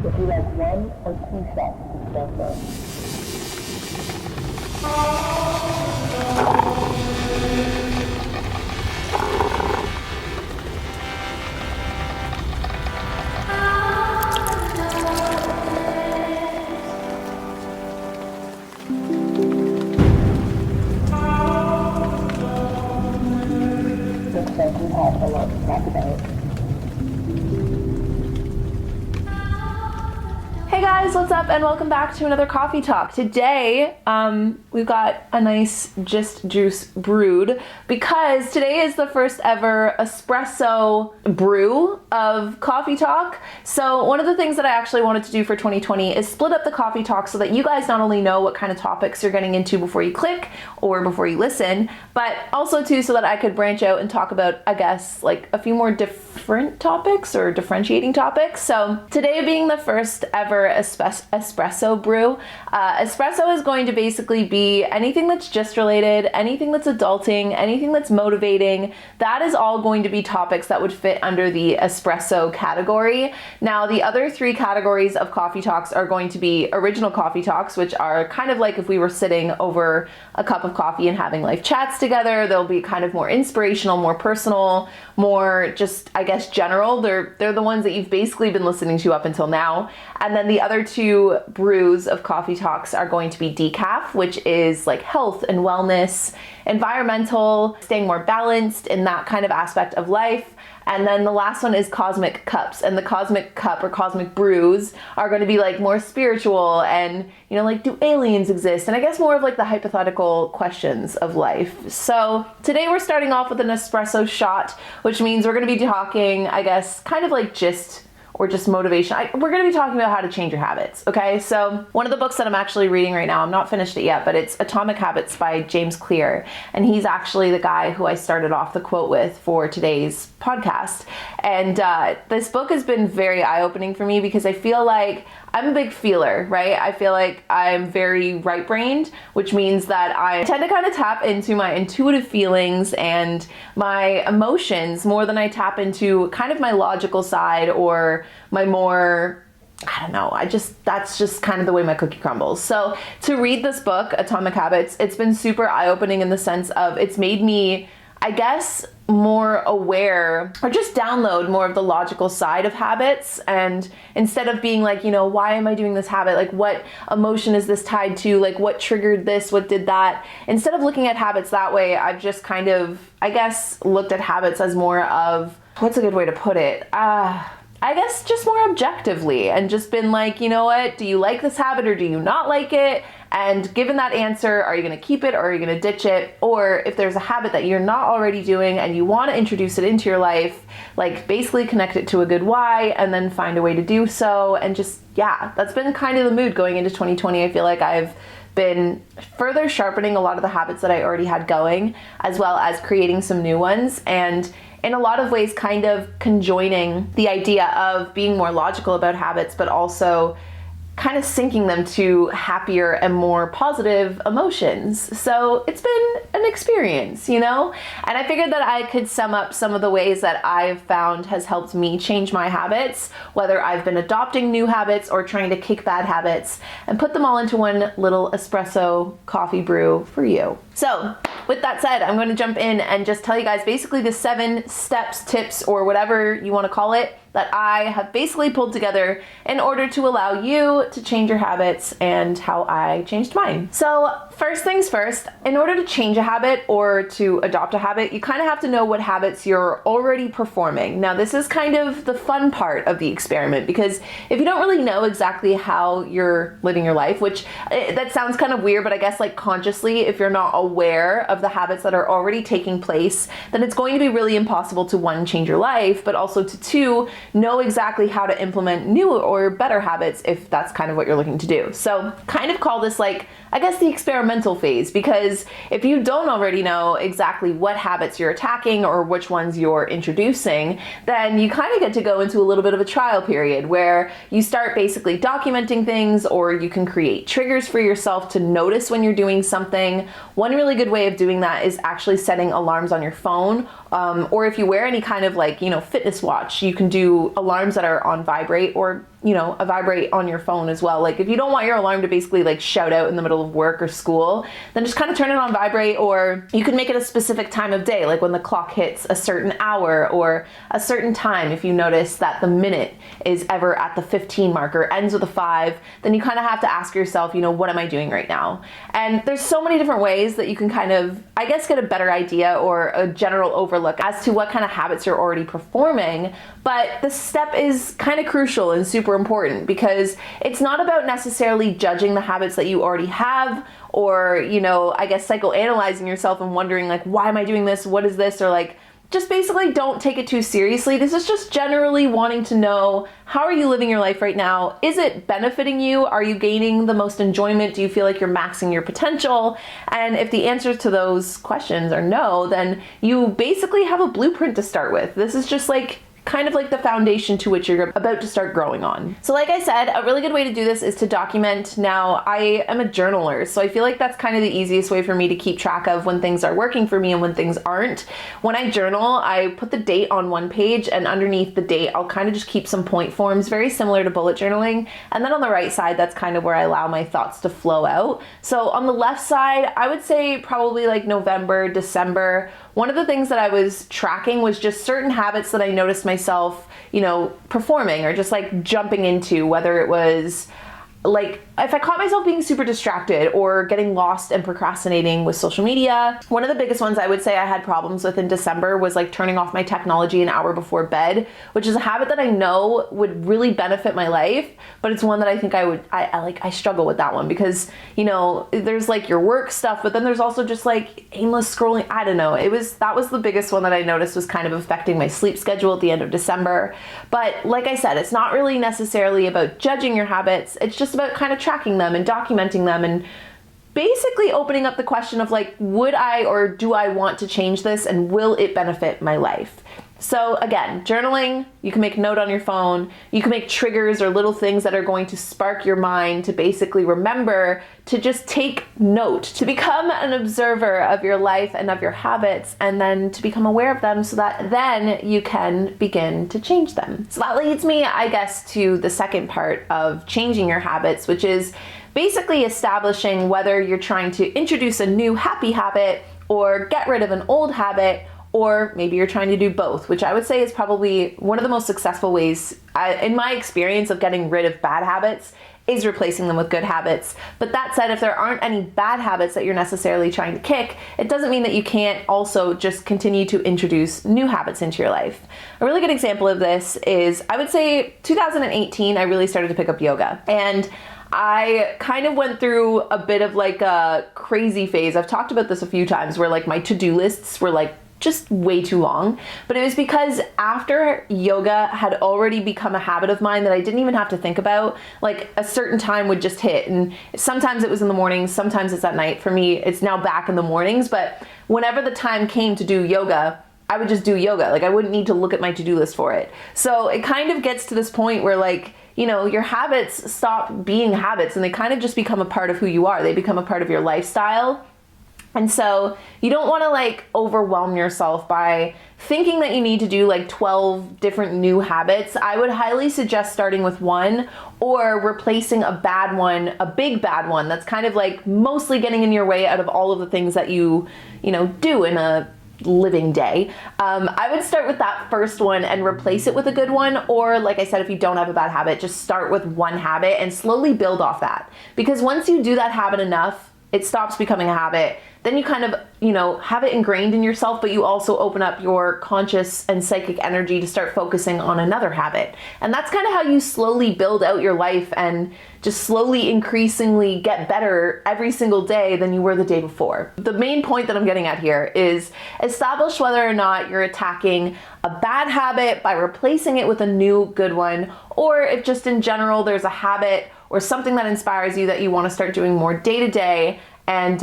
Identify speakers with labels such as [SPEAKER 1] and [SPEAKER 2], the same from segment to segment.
[SPEAKER 1] Would you like 1 or 2 shots of espresso? Looks like we have a lot to talk about.
[SPEAKER 2] Hey guys, what's up and welcome back to another coffee talk. Today, we've got a nice Gist Juice brewed because today is the first ever espresso brew of Coffee Talk. So one of the things that I actually wanted to do for 2020 is split up the Coffee Talk so that you guys not only know what kind of topics you're getting into before you click or before you listen, but also too so that I could branch out and talk about, I guess, like a few more different topics or differentiating topics. So today being the first ever espresso brew. Espresso is going to basically be anything that's gist related, anything that's adulting, anything that's motivating. That is all going to be topics that would fit under the espresso category. Now, the other 3 categories of coffee talks are going to be original coffee talks, which are kind of like if we were sitting over a cup of coffee and having life chats together. They'll be kind of more inspirational, more personal, more just, I guess, general. They're the ones that you've basically been listening to up until now. And then the other 2 brews of coffee talks are going to be decaf, which is like health and wellness, environmental, staying more balanced in that kind of aspect of life. And then the last one is cosmic cups, and the cosmic cup or cosmic brews are going to be like more spiritual and, you know, like, do aliens exist? And I guess more of like the hypothetical questions of life. So today we're starting off with an espresso shot, which means we're going to be talking, I guess, kind of like gist or just motivation. We're going to be talking about how to change your habits, okay? So one of the books that I'm actually reading right now, I'm not finished it yet, but it's Atomic Habits by James Clear, and he's actually the guy who I started off the quote with for today's podcast. And this book has been very eye-opening for me because I feel like I'm a big feeler, right? I feel like I'm very right-brained, which means that I tend to kind of tap into my intuitive feelings and my emotions more than I tap into kind of my logical side or my more, I don't know, that's just kind of the way my cookie crumbles. So to read this book, Atomic Habits, it's been super eye-opening in the sense of it's made me, I guess, more aware or just download more of the logical side of habits. And instead of being like, you know, why am I doing this habit? Like, what emotion is this tied to? Like, what triggered this? What did that? Instead of looking at habits that way, I've just kind of, I guess, looked at habits as more of, what's a good way to put it? I guess just more objectively and just been like, you know what, do you like this habit or do you not like it? And given that answer, are you going to keep it or are you going to ditch it? Or if there's a habit that you're not already doing and you want to introduce it into your life, like basically connect it to a good why and then find a way to do so. And just, yeah, that's been kind of the mood going into 2020. I feel like I've been further sharpening a lot of the habits that I already had going, as well as creating some new ones. And in a lot of ways, kind of conjoining the idea of being more logical about habits, but also kind of syncing them to happier and more positive emotions. So it's been an experience, you know? And I figured that I could sum up some of the ways that I've found has helped me change my habits, whether I've been adopting new habits or trying to kick bad habits, and put them all into one little espresso coffee brew for you. So with that said, I'm going to jump in and just tell you guys basically the 7 steps, tips, or whatever you want to call it, that I have basically pulled together in order to allow you to change your habits and how I changed mine. So first things first, in order to change a habit or to adopt a habit, you kind of have to know what habits you're already performing. Now, this is kind of the fun part of the experiment, because if you don't really know exactly how you're living your life, which that sounds kind of weird, but I guess like consciously, if you're not aware of the habits that are already taking place, then it's going to be really impossible to 1, change your life, but also to 2, know exactly how to implement new or better habits if that's kind of what you're looking to do. So kind of call this like, I guess, the experimental phase, because if you don't already know exactly what habits you're attacking or which ones you're introducing, then you kind of get to go into a little bit of a trial period where you start basically documenting things, or you can create triggers for yourself to notice when you're doing something. One really good way of doing that is actually setting alarms on your phone, or if you wear any kind of like, fitness watch, you can do alarms that are on vibrate, or a vibrate on your phone as well. Like if you don't want your alarm to basically like shout out in the middle of work or school, then just kind of turn it on vibrate, or you can make it a specific time of day, like when the clock hits a certain hour or a certain time. If you notice that the minute is ever at the 15 marker, ends with a 5, then you kind of have to ask yourself, what am I doing right now? And there's so many different ways that you can kind of, I guess, get a better idea or a general overlook as to what kind of habits you're already performing. But the step is kind of crucial and super important, because it's not about necessarily judging the habits that you already have, or, I guess psychoanalyzing yourself and wondering like, why am I doing this? What is this? Or like, just basically don't take it too seriously. This is just generally wanting to know, how are you living your life right now? Is it benefiting you? Are you gaining the most enjoyment? Do you feel like you're maxing your potential? And if the answers to those questions are no, then you basically have a blueprint to start with. This is just like kind of like the foundation to which you're about to start growing on. So like I said, a really good way to do this is to document. Now, I am a journaler, so I feel like that's kind of the easiest way for me to keep track of when things are working for me and when things aren't. When I journal, I put the date on one page, and underneath the date, I'll kind of just keep some point forms, very similar to bullet journaling. And then on the right side, that's kind of where I allow my thoughts to flow out. So on the left side, I would say probably like November, December. One of the things that I was tracking was just certain habits that I noticed myself, performing or just like jumping into, whether it was like if I caught myself being super distracted or getting lost and procrastinating with social media. One of the biggest ones I would say I had problems with in December was like turning off my technology an hour before bed, which is a habit that I know would really benefit my life, but it's one that I think I struggle with that one because, there's like your work stuff, but then there's also just like aimless scrolling. I don't know. That was the biggest one that I noticed was kind of affecting my sleep schedule at the end of December. But like I said, it's not really necessarily about judging your habits. It's just about kind of tracking them and documenting them and basically opening up the question of like, would I or do I want to change this, and will it benefit my life? So again, journaling, you can make a note on your phone. You can make triggers or little things that are going to spark your mind to basically remember to just take note, to become an observer of your life and of your habits, and then to become aware of them so that then you can begin to change them. So that leads me, I guess, to the second part of changing your habits, which is basically establishing whether you're trying to introduce a new happy habit or get rid of an old habit, or maybe you're trying to do both, which I would say is probably one of the most successful ways, in my experience, of getting rid of bad habits is replacing them with good habits. But that said, if there aren't any bad habits that you're necessarily trying to kick, it doesn't mean that you can't also just continue to introduce new habits into your life. A really good example of this is, I would say 2018, I really started to pick up yoga. And I kind of went through a bit of like a crazy phase. I've talked about this a few times where like my to-do lists were like just way too long, but it was because after yoga had already become a habit of mine that I didn't even have to think about, like a certain time would just hit, and sometimes it was in the mornings, sometimes it's at night. For me, it's now back in the mornings, but whenever the time came to do yoga, I would just do yoga. Like I wouldn't need to look at my to-do list for it. So it kind of gets to this point where like, your habits stop being habits and they kind of just become a part of who you are. They become a part of your lifestyle. And so you don't want to like overwhelm yourself by thinking that you need to do like 12 different new habits. I would highly suggest starting with one, or replacing a bad one, a big bad one that's kind of like mostly getting in your way out of all of the things that you do in a living day. I would start with that first one and replace it with a good one. Or like I said, if you don't have a bad habit, just start with one habit and slowly build off that. Because once you do that habit enough, it stops becoming a habit. Then you kind of, have it ingrained in yourself, but you also open up your conscious and psychic energy to start focusing on another habit. And that's kind of how you slowly build out your life and just slowly, increasingly get better every single day than you were the day before. The main point that I'm getting at here is establish whether or not you're attacking a bad habit by replacing it with a new good one, or if just in general there's a habit or something that inspires you that you want to start doing more day to day. And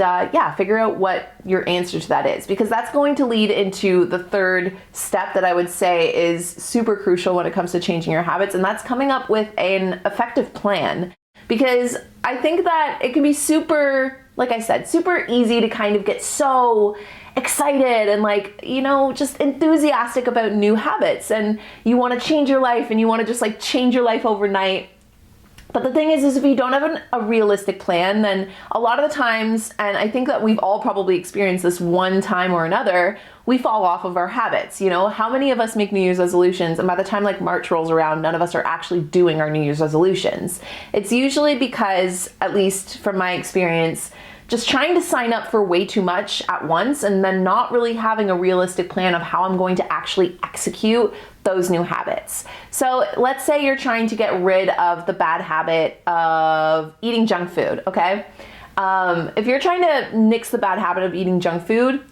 [SPEAKER 2] figure out what your answer to that is, because that's going to lead into the third step that I would say is super crucial when it comes to changing your habits, and that's coming up with an effective plan. Because I think that it can be super, like I said, super easy to kind of get so excited and like, you know, just enthusiastic about new habits, and you want to change your life and you want to just like change your life overnight. But the thing is if you don't have a realistic plan, then a lot of the times, and I think that we've all probably experienced this one time or another, we fall off of our habits. You know, how many of us make New Year's resolutions and by the time like March rolls around, none of us are actually doing our New Year's resolutions? It's usually because, at least from my experience, just trying to sign up for way too much at once and then not really having a realistic plan of how I'm going to actually execute those new habits. So let's say you're trying to get rid of the bad habit of eating junk food, okay? If you're trying to nix the bad habit of eating junk food,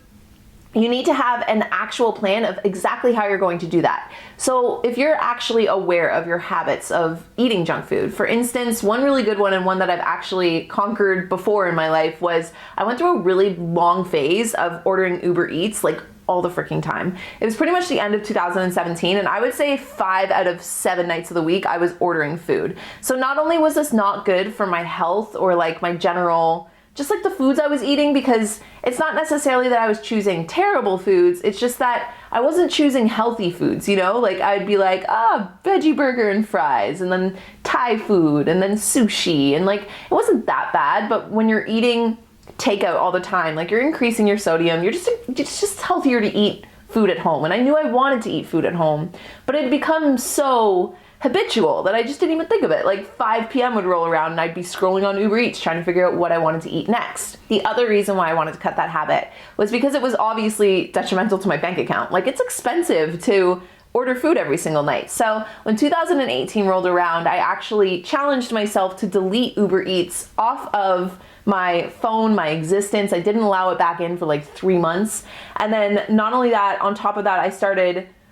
[SPEAKER 2] you need to have an actual plan of exactly how you're going to do that. So if you're actually aware of your habits of eating junk food, for instance, one really good one and one that I've actually conquered before in my life was I went through a really long phase of ordering Uber Eats like all the freaking time. It was pretty much the end of 2017, and I would say 5 out of 7 nights of the week I was ordering food. So not only was this not good for my health or like my general, just like the foods I was eating, because it's not necessarily that I was choosing terrible foods, it's just that I wasn't choosing healthy foods, you know? Like I'd be like, veggie burger and fries, and then Thai food, and then sushi, and like it wasn't that bad, but when you're eating takeout all the time, like you're increasing your sodium, it's just healthier to eat food at home. And I knew I wanted to eat food at home, but it had become so habitual that I just didn't even think of it. Like 5 p.m. would roll around and I'd be scrolling on Uber Eats trying to figure out what I wanted to eat next. The other reason why I wanted to cut that habit was because it was obviously detrimental to my bank account. Like it's expensive to order food every single night. So when 2018 rolled around, I actually challenged myself to delete Uber Eats off of my phone, my existence. I didn't allow it back in for like 3 months. And then not only that, on top of that,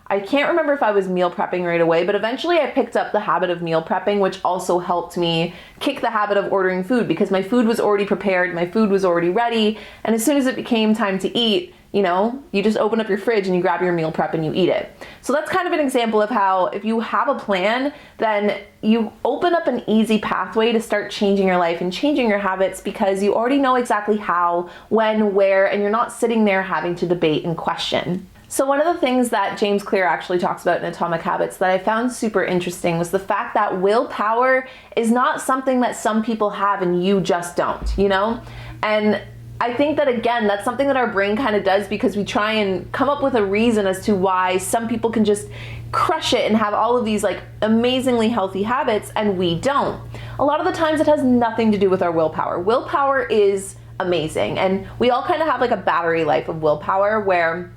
[SPEAKER 2] I can't remember if I was meal prepping right away, but eventually I picked up the habit of meal prepping, which also helped me kick the habit of ordering food because my food was already prepared, my food was already ready. And as soon as it became time to eat, you know, you just open up your fridge and you grab your meal prep and you eat it. So that's kind of an example of how if you have a plan, then you open up an easy pathway to start changing your life and changing your habits because you already know exactly how, when, where, and you're not sitting there having to debate and question. So one of the things that James Clear actually talks about in Atomic Habits that I found super interesting was the fact that willpower is not something that some people have and you just don't, you know? And I think that, again, that's something that our brain kind of does because we try and come up with a reason as to why some people can just crush it and have all of these like amazingly healthy habits and we don't. A lot of the times it has nothing to do with our willpower. Willpower is amazing, and we all kind of have like a battery life of willpower where,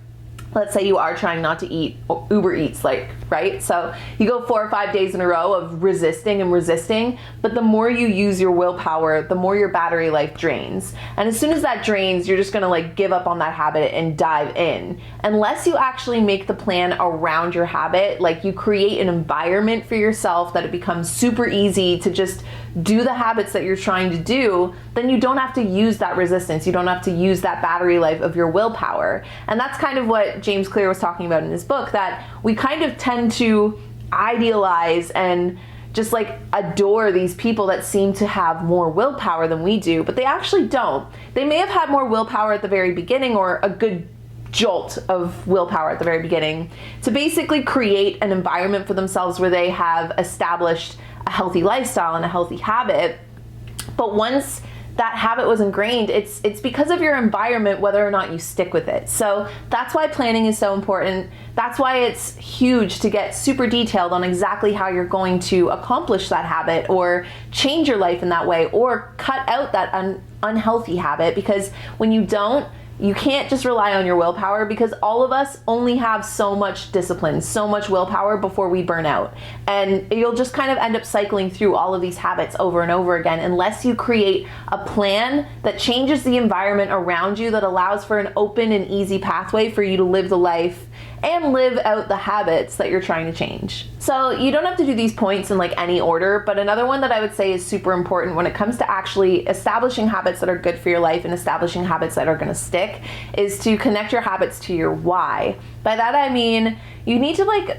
[SPEAKER 2] let's say you are trying not to eat Uber Eats, like, right? So you go 4 or 5 days in a row of resisting and resisting, but the more you use your willpower, the more your battery life drains. And as soon as that drains, you're just gonna like give up on that habit and dive in. Unless you actually make the plan around your habit, like you create an environment for yourself that it becomes super easy to just do the habits that you're trying to do, then you don't have to use that resistance. You don't have to use that battery life of your willpower. And that's kind of what James Clear was talking about in his book, that we kind of tend to idealize and just like adore these people that seem to have more willpower than we do, but they actually don't. They may have had more willpower at the very beginning, or a good jolt of willpower at the very beginning, to basically create an environment for themselves where they have established a healthy lifestyle and a healthy habit. But once that habit was ingrained, it's because of your environment whether or not you stick with it. So that's why planning is so important. That's why it's huge to get super detailed on exactly how you're going to accomplish that habit or change your life in that way, or cut out that unhealthy habit, because when you don't, you can't just rely on your willpower, because all of us only have so much discipline, so much willpower before we burn out. And you'll just kind of end up cycling through all of these habits over and over again unless you create a plan that changes the environment around you, that allows for an open and easy pathway for you to live the life and live out the habits that you're trying to change. So you don't have to do these points in like any order, but another one that I would say is super important when it comes to actually establishing habits that are good for your life and establishing habits that are gonna stick is to connect your habits to your why. By that I mean, you need to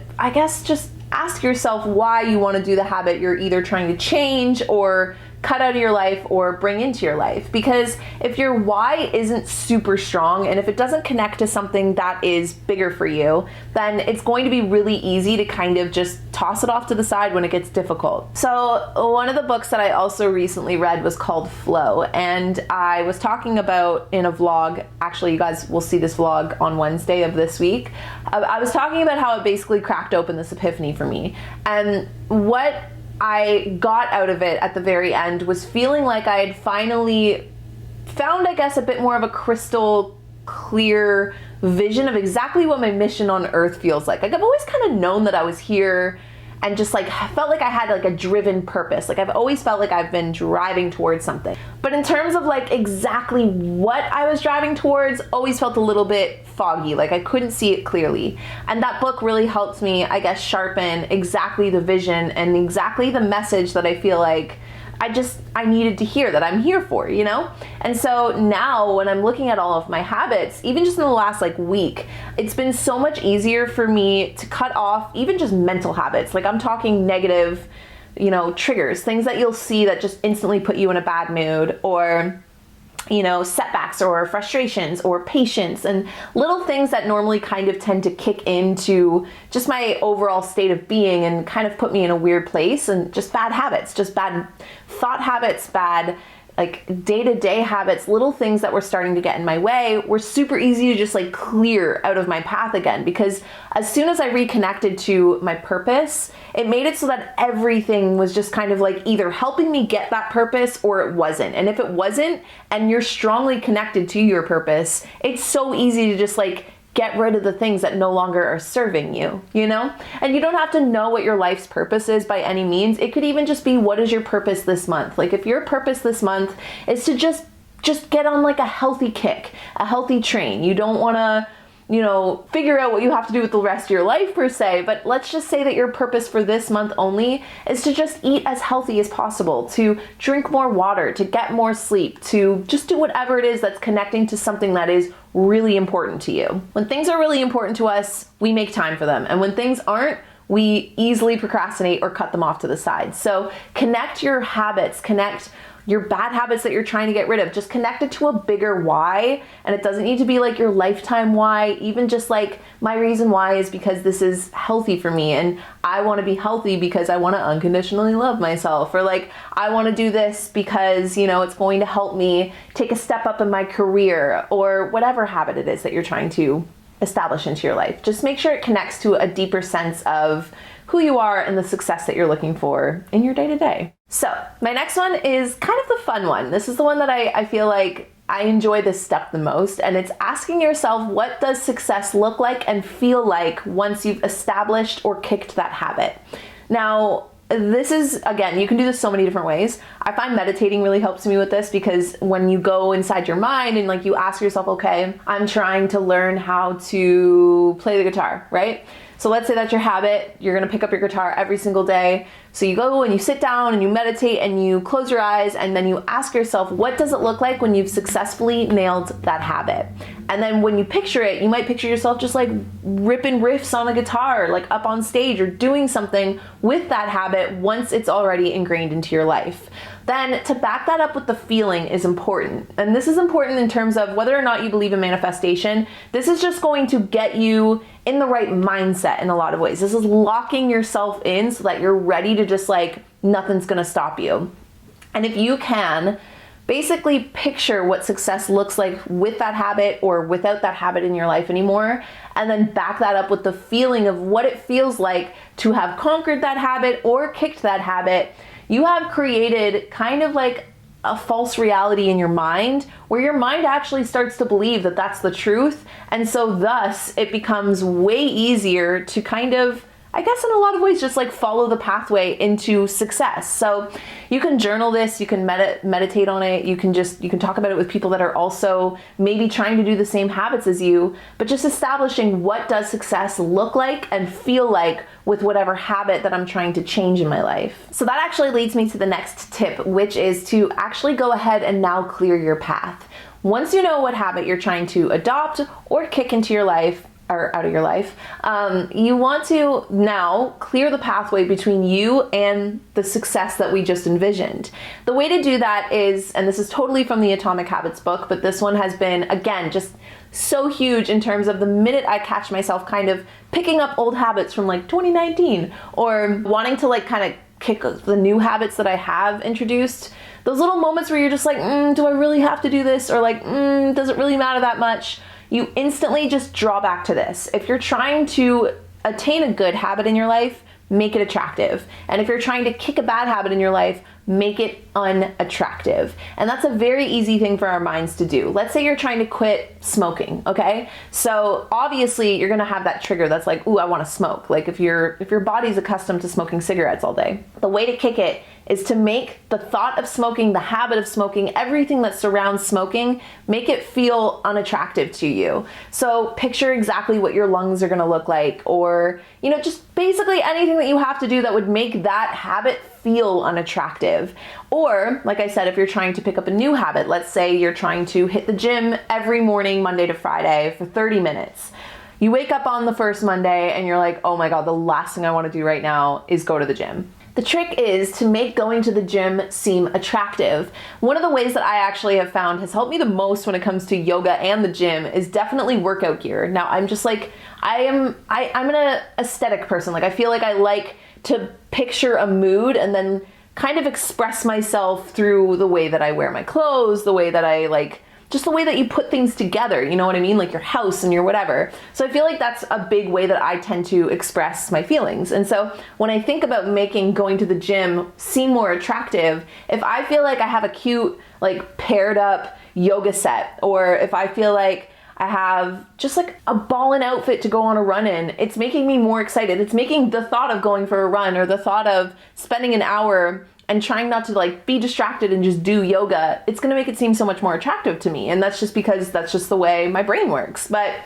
[SPEAKER 2] just ask yourself why you want to do the habit you're either trying to change or cut out of your life or bring into your life. Because if your why isn't super strong, and if it doesn't connect to something that is bigger for you, then it's going to be really easy to kind of just toss it off to the side when it gets difficult. So one of the books that I also recently read was called Flow, and I was talking about in a vlog, actually you guys will see this vlog on Wednesday of this week, I was talking about how it basically cracked open this epiphany for me. And what I got out of it at the very end was feeling like I had finally found, I guess, a bit more of a crystal clear vision of exactly what my mission on earth feels like. Like, I've always kind of known that I was here and just like felt like I had like a driven purpose. Like, I've always felt like I've been driving towards something. But in terms of like exactly what I was driving towards, always felt a little bit foggy. Like, I couldn't see it clearly. And that book really helped me, I guess, sharpen exactly the vision and exactly the message that I feel like I needed to hear, that I'm here for, you know? And so now when I'm looking at all of my habits, even just in the last like week, it's been so much easier for me to cut off even just mental habits. Like, I'm talking negative, you know, triggers, things that you'll see that just instantly put you in a bad mood, or, you know, setbacks or frustrations or patience, and little things that normally kind of tend to kick into just my overall state of being and kind of put me in a weird place, and just bad habits, just bad thought habits, bad like day-to-day habits, little things that were starting to get in my way were super easy to just like clear out of my path again. Because as soon as I reconnected to my purpose, it made it so that everything was just kind of like either helping me get that purpose or it wasn't. And if it wasn't, and you're strongly connected to your purpose, it's so easy to just like get rid of the things that no longer are serving you, you know? And you don't have to know what your life's purpose is by any means. It could even just be, what is your purpose this month? Like, if your purpose this month is to just get on like a healthy kick, a healthy train. You don't want to, you know, figure out what you have to do with the rest of your life per se, but let's just say that your purpose for this month only is to just eat as healthy as possible, to drink more water, to get more sleep, to just do whatever it is that's connecting to something that is really important to you. When things are really important to us, we make time for them. And when things aren't, we easily procrastinate or cut them off to the side. So connect your habits, connect your bad habits that you're trying to get rid of, just connect it to a bigger why. And it doesn't need to be like your lifetime why, even just like, my reason why is because this is healthy for me, and I want to be healthy because I want to unconditionally love myself, or like, I want to do this because, you know, it's going to help me take a step up in my career, or whatever habit it is that you're trying to establish into your life. Just make sure it connects to a deeper sense of who you are and the success that you're looking for in your day-to-day. So my next one is kind of the fun one. This is the one that I feel like I enjoy this step the most, and it's asking yourself, what does success look like and feel like once you've established or kicked that habit? Now, this is, again, you can do this so many different ways. I find meditating really helps me with this, because when you go inside your mind and like you ask yourself, okay, I'm trying to learn how to play the guitar, right? So let's say that's your habit. You're gonna pick up your guitar every single day. So you go and you sit down and you meditate and you close your eyes, and then you ask yourself, what does it look like when you've successfully nailed that habit? And then when you picture it, you might picture yourself just like ripping riffs on a guitar, like up on stage, or doing something with that habit once it's already ingrained into your life. Then to back that up with the feeling is important. And this is important in terms of whether or not you believe in manifestation. This is just going to get you in the right mindset in a lot of ways. This is locking yourself in so that you're ready to just like, nothing's gonna stop you. And if you can basically picture what success looks like with that habit or without that habit in your life anymore, and then back that up with the feeling of what it feels like to have conquered that habit or kicked that habit, you have created kind of like a false reality in your mind, where your mind actually starts to believe that that's the truth. And so thus it becomes way easier to kind of, I guess in a lot of ways, just like follow the pathway into success. So you can journal this, you can meditate on it, you can talk about it with people that are also maybe trying to do the same habits as you, but just establishing, what does success look like and feel like with whatever habit that I'm trying to change in my life. So that actually leads me to the next tip, which is to actually go ahead and now clear your path. Once you know what habit you're trying to adopt or kick into your life, or out of your life, you want to now clear the pathway between you and the success that we just envisioned. The way to do that is, and this is totally from the Atomic Habits book, but this one has been, again, just so huge in terms of the minute I catch myself kind of picking up old habits from like 2019 or wanting to like kind of kick the new habits that I have introduced. Those little moments where you're just like, do I really have to do this? Or like, does it really matter that much? You instantly just draw back to this. If you're trying to attain a good habit in your life, make it attractive. And if you're trying to kick a bad habit in your life, make it unattractive. And that's a very easy thing for our minds to do. Let's say you're trying to quit smoking, okay? So obviously you're gonna have that trigger that's like, ooh, I wanna smoke. Like if your body's accustomed to smoking cigarettes all day. The way to kick it is to make the thought of smoking, the habit of smoking, everything that surrounds smoking, make it feel unattractive to you. So picture exactly what your lungs are gonna look like, or, you know, just basically anything that you have to do that would make that habit feel unattractive. Or, like I said, if you're trying to pick up a new habit, let's say you're trying to hit the gym every morning, Monday to Friday for 30 minutes. You wake up on the first Monday and you're like, oh my God, the last thing I wanna do right now is go to the gym. The trick is to make going to the gym seem attractive. One of the ways that I actually have found has helped me the most when it comes to yoga and the gym is definitely workout gear. Now I'm just like, I'm an aesthetic person. Like I feel like I like to picture a mood and then kind of express myself through the way that I wear my clothes, the way that I like, just the way that you put things together, you know what I mean? Like your house and your whatever. So I feel like that's a big way that I tend to express my feelings. And so when I think about making going to the gym seem more attractive, if I feel like I have a cute, like paired up yoga set, or if I feel like I have just like a ballin' outfit to go on a run in, it's making me more excited. It's making the thought of going for a run or the thought of spending an hour and trying not to like be distracted and just do yoga, it's gonna make it seem so much more attractive to me. And that's just because that's just the way my brain works. But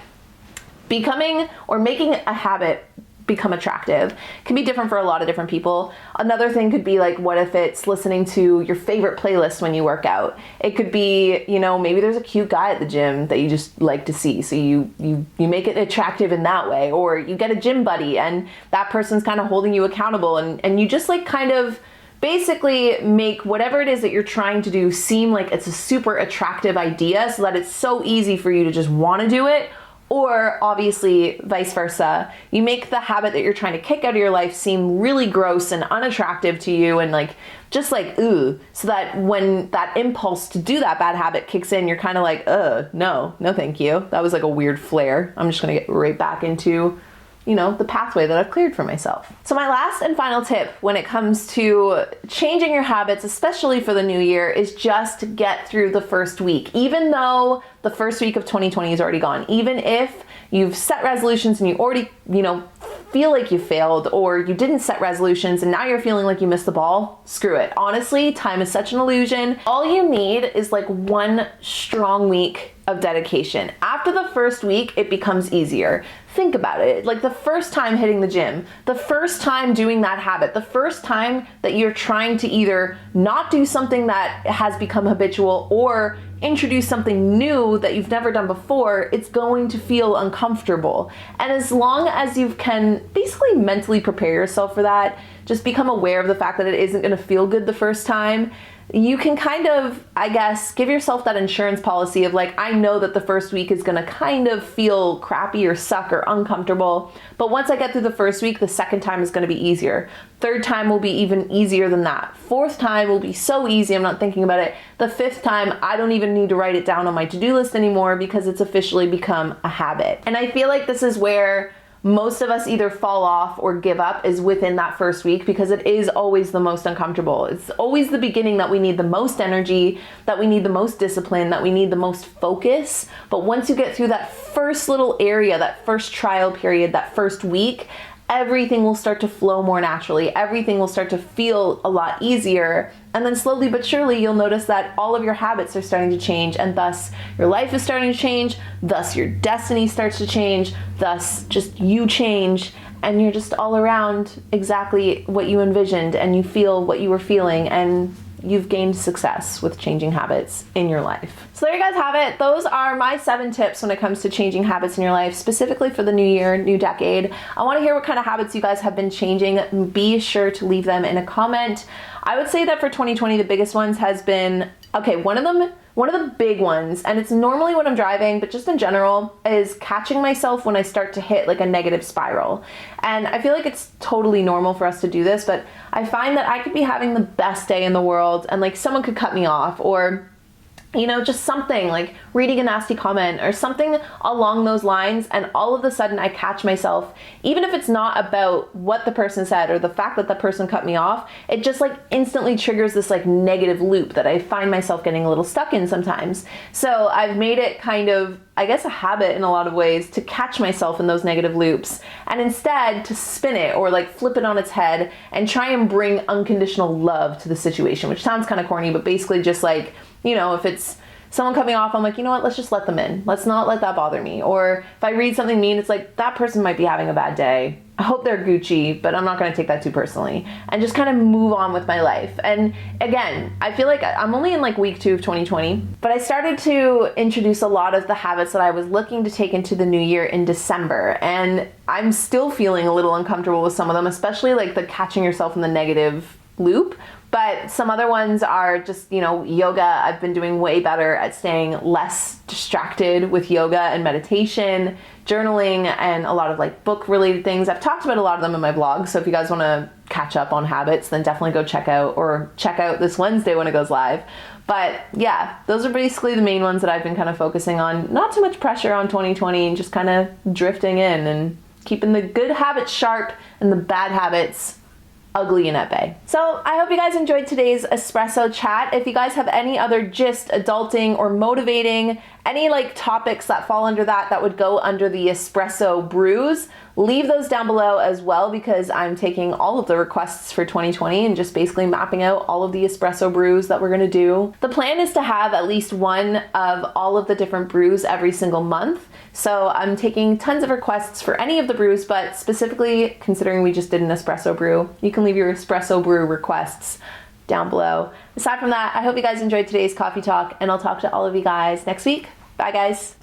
[SPEAKER 2] becoming or making a habit become attractive can be different for a lot of different people. Another thing could be like, what if it's listening to your favorite playlist when you work out? It could be, you know, maybe there's a cute guy at the gym that you just like to see. So you make it attractive in that way. Or you get a gym buddy and that person's kind of holding you accountable, and you just like kind of basically make whatever it is that you're trying to do seem like it's a super attractive idea so that it's so easy for you to just want to do it. Or obviously vice versa, you make the habit that you're trying to kick out of your life seem really gross and unattractive to you and like just like ooh, so that when that impulse to do that bad habit kicks in, you're kind of like, no thank you, that was like a weird flare, I'm just gonna get right back into, you know, the pathway that I've cleared for myself. So my last and final tip when it comes to changing your habits, especially for the new year, is just get through the first week. Even though the first week of 2020 is already gone, even if you've set resolutions and you already, you know, feel like you failed, or you didn't set resolutions and now you're feeling like you missed the ball, screw it. Honestly, time is such an illusion. All you need is like one strong week of dedication. After the first week, it becomes easier. Think about it. Like the first time hitting the gym, the first time doing that habit, the first time that you're trying to either not do something that has become habitual or introduce something new that you've never done before, it's going to feel uncomfortable. And as long as you can basically mentally prepare yourself for that, just become aware of the fact that it isn't going to feel good the first time, you can kind of, I guess, give yourself that insurance policy of like, I know that the first week is gonna kind of feel crappy or suck or uncomfortable, but once I get through the first week, the second time is gonna be easier. Third time will be even easier than that. Fourth time will be so easy, I'm not thinking about it. The fifth time, I don't even need to write it down on my to-do list anymore because it's officially become a habit. And I feel like this is where most of us either fall off or give up, is within that first week, because it is always the most uncomfortable. It's always the beginning that we need the most energy, that we need the most discipline, that we need the most focus. But once you get through that first little area, that first trial period, that first week, everything will start to flow more naturally. Everything will start to feel a lot easier. And then slowly but surely, you'll notice that all of your habits are starting to change, and thus your life is starting to change, thus your destiny starts to change, thus just you change, and you're just all around exactly what you envisioned, and you feel what you were feeling, and you've gained success with changing habits in your life. So there you guys have it. Those are my 7 tips when it comes to changing habits in your life, specifically for the new year, new decade. I want to hear what kind of habits you guys have been changing. Be sure to leave them in a comment. I would say that for 2020, the biggest ones has been, okay, one of the big ones, and it's normally when I'm driving, but just in general, is catching myself when I start to hit like a negative spiral. And I feel like it's totally normal for us to do this, but I find that I could be having the best day in the world and like someone could cut me off, or you know, just something like reading a nasty comment or something along those lines, and all of a sudden I catch myself, even if it's not about what the person said or the fact that the person cut me off, it just like instantly triggers this like negative loop that I find myself getting a little stuck in sometimes. So I've made it kind of, I guess, a habit in a lot of ways to catch myself in those negative loops and instead to spin it or like flip it on its head and try and bring unconditional love to the situation, which sounds kind of corny, but basically just like, you know, if it's someone cut me off, I'm like, you know what, let's just let them in. Let's not let that bother me. Or if I read something mean, it's like, that person might be having a bad day. I hope they're Gucci, but I'm not going to take that too personally, and just kind of move on with my life. And again, I feel like I'm only in like week 2 of 2020, but I started to introduce a lot of the habits that I was looking to take into the new year in December. And I'm still feeling a little uncomfortable with some of them, especially like the catching yourself in the negative loop. But some other ones are just, you know, yoga. I've been doing way better at staying less distracted with yoga and meditation, journaling, and a lot of like book related things. I've talked about a lot of them in my blog. So if you guys want to catch up on habits, then definitely go check out this Wednesday when it goes live. But yeah, those are basically the main ones that I've been kind of focusing on. Not too much pressure on 2020 and just kind of drifting in and keeping the good habits sharp and the bad habits ugly and at bay. So I hope you guys enjoyed today's espresso chat. If you guys have any other gist, adulting, or motivating, any like topics that fall under that would go under the espresso brews, leave those down below as well, because I'm taking all of the requests for 2020 and just basically mapping out all of the espresso brews that we're gonna do. The plan is to have at least one of all of the different brews every single month. So I'm taking tons of requests for any of the brews, but specifically considering we just did an espresso brew, you can leave your espresso brew requests down below. Aside from that, I hope you guys enjoyed today's coffee talk, and I'll talk to all of you guys next week. Bye guys.